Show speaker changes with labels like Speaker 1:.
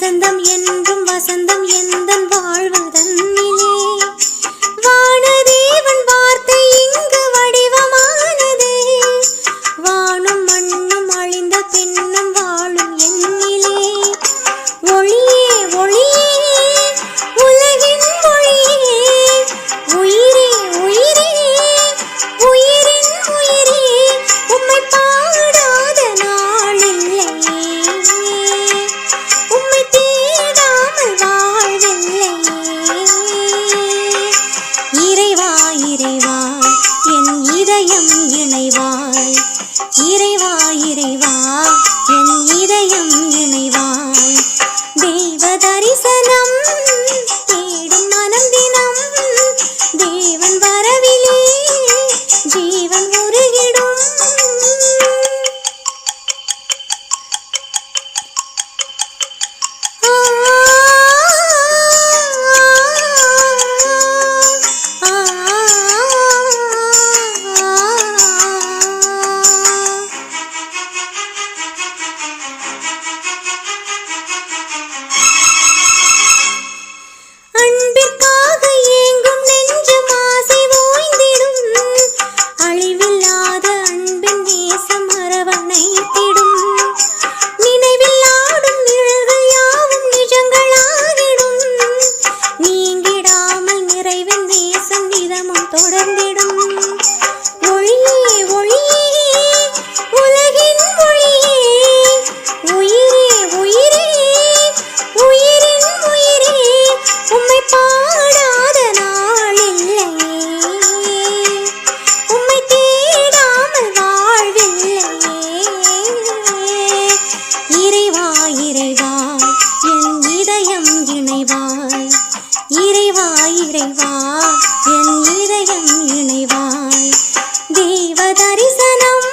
Speaker 1: வசந்தம் என்றும் வசந்தம் எந்தன் வாழ்வதன்னிலே வானதேவன் வார்த்தை இங்கு வடிவமானதே வானும் மண்ணும் அழிந்த பின்னும் வாழும் என்னிலே ஒளியே ஒளியே உலகின் ஒளியே உயிரே உயிரே உயிரின் உயிரே உம்மை பாடாத நாளில்லையே உம்மை தேடாமல் வாழ்வில்லையே இறைவா இறைவா என் இதயம் இணைவாய் இறைவா இறைவா என் இதயம் இணைவாய் தெய்வ தரிசனம் தேடும் மனம் தினம் தேவன் வரவிலே ஜீவன் உருகிடும் அன்பிற்காக ஏங்கும் நெஞ்சம் ஆசை ஓய்ந்திடும் அழிவில்லாத அன்பின் நேசம் அரவணைத்திடும் நினைவில் ஆடும் நிழல்கள் யாவும் நிஜங்களாகிடும் நீங்கிடாமல் நிறைவின் நேசம் நிதமும் தொடர்ந்திடும் ஒளியே ஒளியே உலகின் ஒளியே உயிரே உயிரே உயிரின் உயிரே உம்மை பாடாத நாளில்லையே உம்மை தேடாமல் வாழ்வில்லையே இறைவா இறைவா என் இதயம் இணைவாய் இறைவா இறைவா என் இதயம் இணைவாய் தெய்வ தரிசனம்